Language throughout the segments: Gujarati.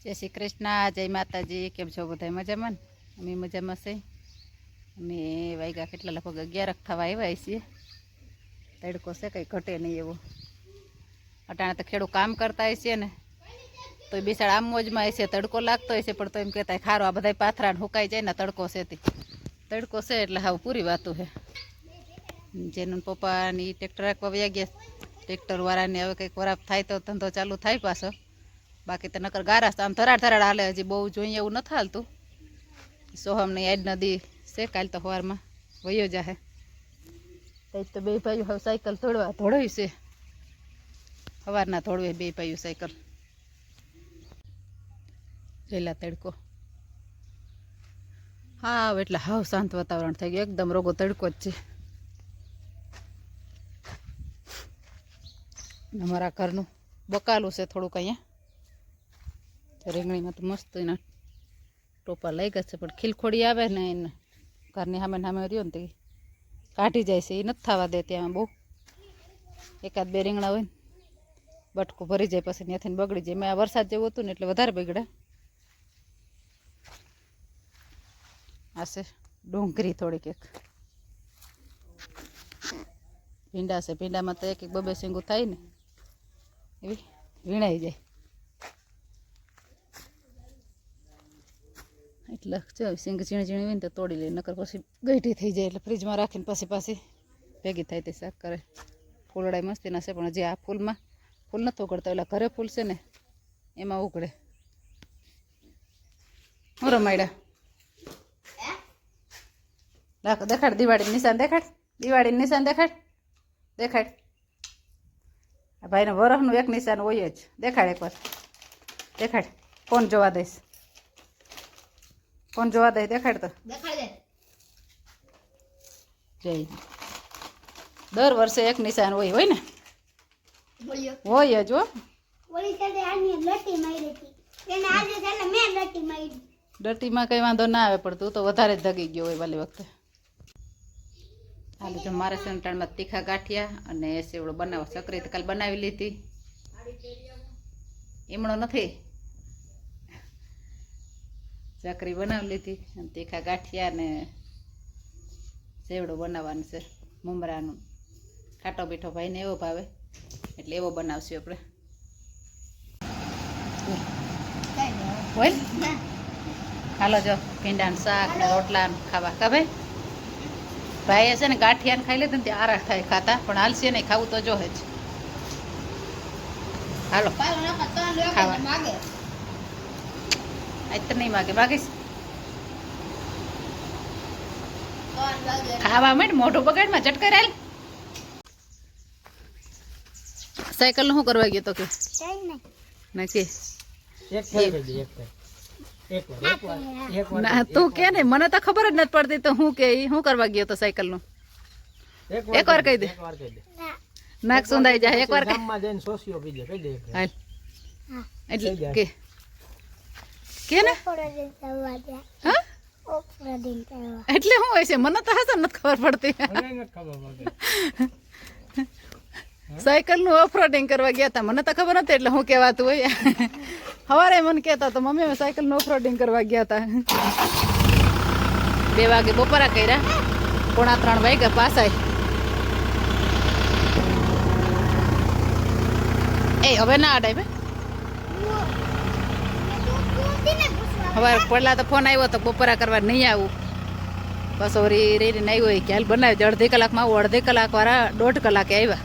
जय श्री कृष्ण जय माताजी केम छो बधाय मजामां अमे मजामां छे अमे वाग्या केटला लगभग 11 थवा आव्या छीए तड़को छे कई घटे नहीं एवो अटाणे तो खेडू काम करता हशे ने तो बिचारा आम मोजमां हशे तड़को लागतो हशे पण तो एम कहेता खारो आ बधाय पाथरा ने हुकाई जाय ने तड़को छे तड़को छे एटले हाव पूरी वातो है जेनु पप्पा नी ट्रेक्टर राखवा वया गया ट्रेक्टर वाळा ने हवे कंईक वराप थाय तो धंधो चालू थाय पाछो बाकी तो नकर गारा आम थराड़ थराड़ हाले हजी बहु जोईए एवुं नथी हालतुं सोहम ने आज नदी से काल तो सवार में वयो जाए तो बे भाई हवे साइकल तोड़वा धोड़वी से सवारना धोड़वे बे भाई साइकल रेला तड़को हाँ एटले हाव शांत वातावरण थई गयुं एकदम रोगो तड़को ज छे अमारा घरनुं बकालुं छे थोड़ुंक अहींया રીંગણીમાં તો મસ્ત એના ટોપા લાગ્યા છે પણ ખીલખોડી આવે ને એને ઘરની સામે સામે રહ્યો ને તે કાઢી જાય છે એ નથી થવા દે ત્યાં બહુ એકાદ બે રીંગણા હોય ને બટકું ભરી જાય પછી ત્યાંથી બગડી જાય મેં આ વરસાદ જેવું હતું ને એટલે વધારે બગડે આ છે ડુંગળી થોડીક એક ભીંડા છે ભીંડામાં તો એક એક બબે સિંગું થાય ને એવી વીણાઈ જાય એટલે સિંગ ઝીણી ઝીણી હોય ને તો તોડી લે નકર પછી ગઈઠી થઈ જાય એટલે ફ્રીજમાં રાખીને પછી પાછી ભેગી થાય તે શાક કરે ફૂલડાઈ મસ્તીના છે પણ જે આ ફૂલમાં ફૂલ નથી ઉગડતા ઓલા ઘરે ફૂલ છે ને એમાં ઉગડે હું રમાડ્યા રાખો દેખાડ દિવાળીનું નિશાન દેખાડ દિવાળીનું નિશાન દેખાડ દેખાડ આ ભાઈને વરસનું એક નિશાન હોય જ દેખાડ એકવાર દેખાડ કોણ જોવા દઈશ કોણ જોવા દે દેખાડ તો જય દર વર્ષે એક નિશાન હોય ને હોય જ હો ડટીમાં કઈ વાંધો ના આવે પણ તું તો વધારે જ ધગી ગયો હોય વાલી વખતે હાલ જો મારે સંટાણમાં તીખા ગાંઠિયા અને સેવડો બનાવો સકરી તો કાલ બનાવી લીધી એમણો નથી ચકરી બનાવી લીધી અને તીખા ગાંઠિયા ને સેવડો બનાવવાનું છે મમરાનું ખાટો મીઠો ભાઈને એવો ભાવે એટલે એવો બનાવશું આપણે હોય હાલો જો ભીંડાનું શાક ને રોટલા ખાવા કા ભાઈ ભાઈએ છે ને ગાંઠિયાને ખાઈ લીધું ને ત્યાં આરાટ થાય ખાતા પણ હાલશે નહીં ખાવું તો જોહે જ હાલો ખાવા આજ તો નહીં માગે માગીશ ખાવા માંડ મોઢું બગાડમાં ચટકાઈ રાલ સાયકલ નું શું કરવા ગયો તો કે નથી તું કે ને મને તો ખબર જ નથી પડતી તો હું કે શું કરવા ગયો તો સાયકલ નું એક વાર કહી દે નાક સુંધાઈ જાય એક વાર એટલે કે ને એટલે શું હોય છે મને તો હશે નથી ખબર પડતી સાયકલ નું ઓફ રોડિંગ કરવા ગયા હતા મને તો ખબર નથી એટલે હું કહેવાતું હોય સવારે મને કહેતા તો મમ્મી સાયકલ નું ઓફ રોડિંગ કરવા ગયા હતા 2 વાગે બપોરા કર્યા 2:45 વાગ્યા પાછા એ હવે ના અડાય ભાઈ હવે પહેલાં તો ફોન આવ્યો તો બપોરા કરવા નહીં આવું બસ વળી રેડીને આવ્યો હોય કે હાલ બનાવી અડધી કલાકમાં આવું અડધી કલાક વાળા 1.5 કલાકે આવ્યા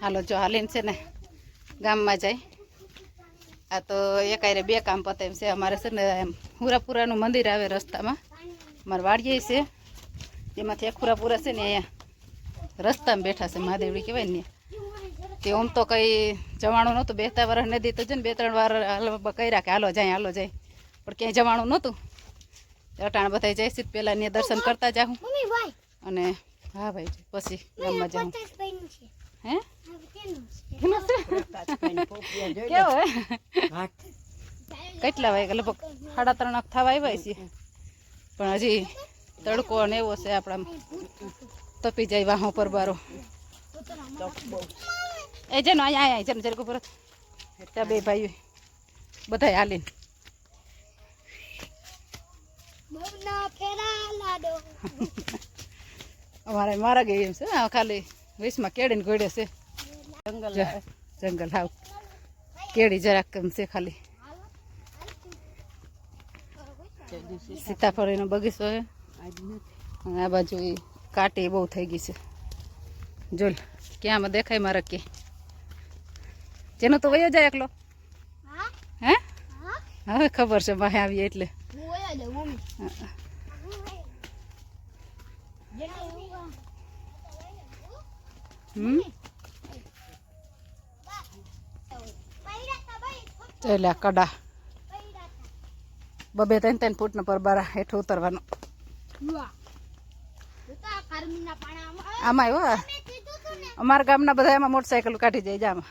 હાલો જો હાલીને છે ને ગામમાં જાય આ તો એકાયરે 2 કામ પતે એમ છે અમારે છે ને હુરાપુરાનું મંદિર આવે રસ્તામાં અમારે વાડીએ છે એમાંથી એક હુરાપુરા છે ને અહીંયા રસ્તામાં બેઠા છે મહાદેવડી કહેવાય ને તે આમ તો કંઈ જવાનું નહોતું 2 વર્ષ નદી તો છે ને 2-3 વાર કર્યા કે હાલો જાય પણ ક્યાંય જવાનું નહોતું અટાણ બધા જાય છે પહેલાં ને દર્શન કરતા જાઉં અને હા ભાઈ પછી ગામમાં જાઉં હે કેવો હે કેટલા વાગે લગભગ 3:30 થવા આવ્યા છીએ પણ હજી તડકો ને એવો છે આપણા તપી જાય વાહો પર બારો એ જેનો અહીંયા જન જરકો પર ત્યાં બે ભાઈઓ બધા હાલીને અમારે મારા ગઈ એમ છે ખાલી વીસમાં કેળીને ઘોડે છે જંગલ હાવ કેળી જરાક એમ છે ખાલી સીતાફળીનો બગીચો છે અને આ બાજુ કાટી બહુ થઈ ગઈ છે જોલ ક્યાંમાં દેખાય મારા કે જેનો તો વયો જાય એકલો હે હવે ખબર છે માહે આવીએ એટલે એટલે કડા બબે 3-3 ફૂટનો પરબારા હેઠું ઉતરવાનું આમાં આવ્યો અમારા ગામના બધા એમાં મોટરસાઇકલ કાઢી જાય જામાં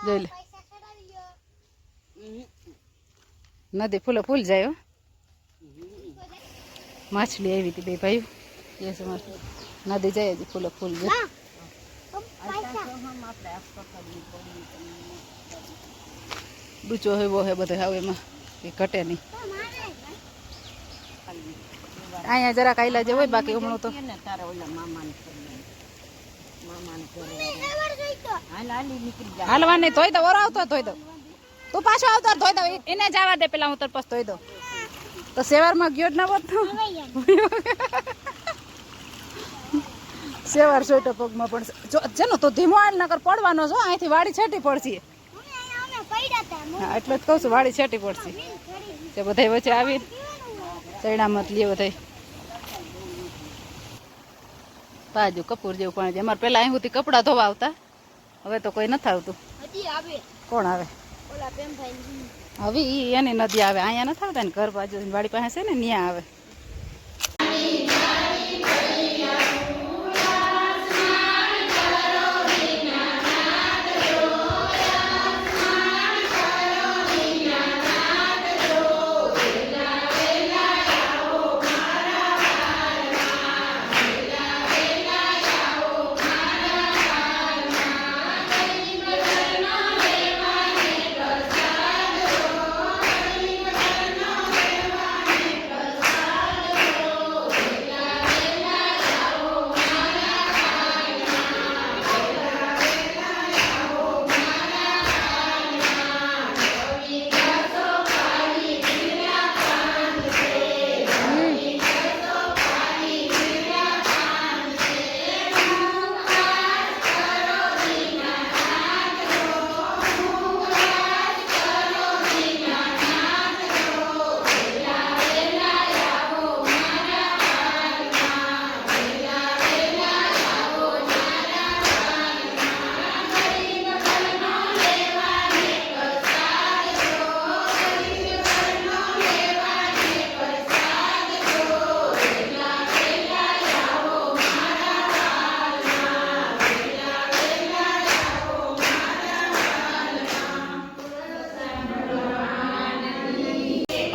જોઈ લે નદી ફૂલે ફૂલ જાય માછલી આવી હતી બે ભાઈ એ છે નદી જાય હજી ફૂલે ફૂલ જાય ડૂચો હોય બહુ હે બધો આવે એમાં એ ઘટે નહીં અહીંયા જરાક આયલા જે હોય બાકી હમણાં તો હાલવા નહીં ધોઈ દો ઓર આવતો ધોઈ દો તું પાછો આવતો ધોઈ દો એને જવા દે પેલા હું તર પછી ધોઈ દો તો સેવારમાં ગયો જ ના હોત સેવાર સોઈટો પગમાં પણ જેનો તો ધીમો આલ નકર પડવાનો છો અહીંથી વાડી છેટી પડશે હા એટલે જ કહું છું વાડી છેટી પડશે તે બધા વચ્ચે આવી ચૈડામાં લે બધા બાજુ કપૂર જેવું પાણી અમારે પેલા અહીં સુધી કપડાં ધોવા આવતા હવે તો કોઈ નથી આવતું કોણ આવે હવે એની નદી આવે અહીંયા નથી આવતા ને ઘર બાજુ વાડી પાસે છે ને ત્યાં આવે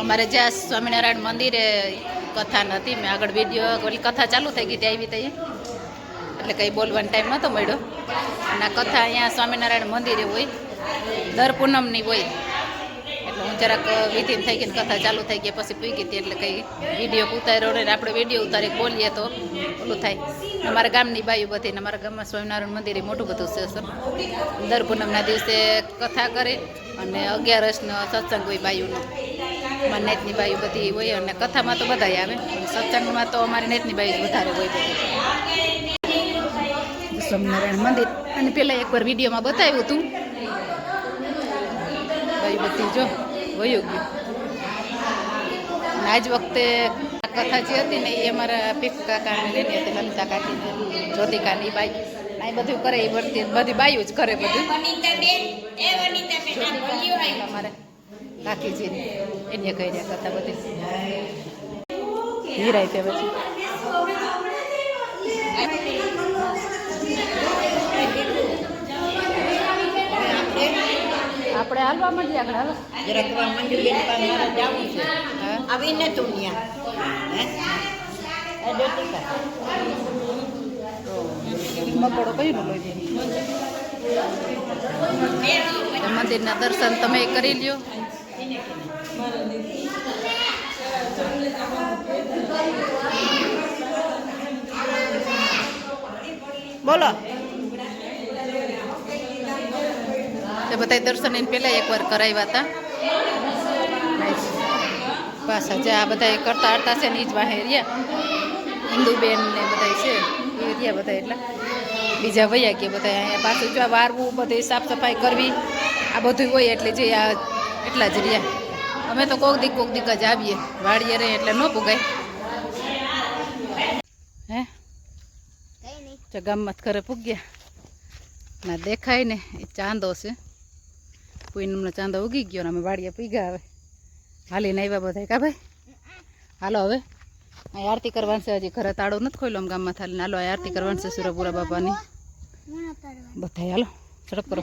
અમારે જ્યાં સ્વામિનારાયણ મંદિરે કથા નથી મેં આગળ વિડીયો ઓલી કથા ચાલુ થઈ ગઈ ત્યાં આવી ત્યાં એટલે કંઈ બોલવાનો ટાઈમ નહોતો મળ્યો અને આ કથા અહીંયા સ્વામિનારાયણ મંદિરે હોય દર પૂનમની હોય એટલે હું જરાક વિધિન થઈ ગઈ કથા ચાલુ થઈ ગઈ પછી પી ગઈ એટલે કંઈ વિડીયો ઉતાર્યો ને આપણે વિડીયો ઉતારી બોલીએ તો ઓલું થાય અમારા ગામની બાયું બધી ને અમારા ગામમાં સ્વામિનારાયણ મંદિરે મોટું બધું છે સર દર પૂનમના દિવસે કથા કરી અને 11 સત્સંગ હોય બાયુનો અમારી નેતની બાયું બધી હોય અને કથામાં તો બધા આવે સત્સંગમાં તો અમારી નેતની બાયું વધારે હોય બધી સ્વામિનારાયણ મંદિર અને પહેલાં એકવાર વિડીયોમાં બતાવ્યું હતું બાયું બધી જો વયું ગયું અને આજ વખતે આ કથા જે હતી ને એ અમારા પીક કાકાની લેની હતી લલિતા કાકીને જ્યોતિકાની બાઈ આ બધું કરે એ બધી બાયું જ કરે બધું અમારે કાકીજી એને કહી રહ્યા કથા બધી હીરાય તે પછી આપણે હાલવા માંડીએ આગળ હાલો જરાક મંજુબેન પાસે મારે જવું છે આવીને તું ત્યાં હે એ ડોટીકા મકોડો કયું લઈ દે મંદિરના દર્શન તમે કરી લ્યો. બોલો તે બધા દર્શન એને પહેલાં એકવાર કરાવ્યા હતા. પાછા જે આ બધા કરતા હડતા છે ને એ જ વાહે રહ્યા હિન્દુબેન ને બધા છે એ રહ્યા બધા એટલા બીજા વૈયા ગયા બધા અહીંયા પાછું જો વારવું બધું સાફ સફાઈ કરવી આ બધું હોય એટલે જે આ એટલા જ રહ્યા. અમે તો કોક દીક જ આવીએ વાડીએ રહે એટલે ન પુગાય હે ગામમાં ઘરે પૂગ્યા ના દેખાય ને એ ચાંદો છે પૂનમનો ચાંદો ઉગી ગયો ને અમે વાડીએ પીગા હવે હાલીને આવ્યા બધા કા ભાઈ. હાલો હવે અહીં આરતી કરવાની છે. હજી ઘરે તાળો નથી ખોલ્યો આમ ગામમાં થાલીને. હાલો આરતી કરવાની છે સુરપુરા બાપાની બધા. હાલો ઝડપ કરો.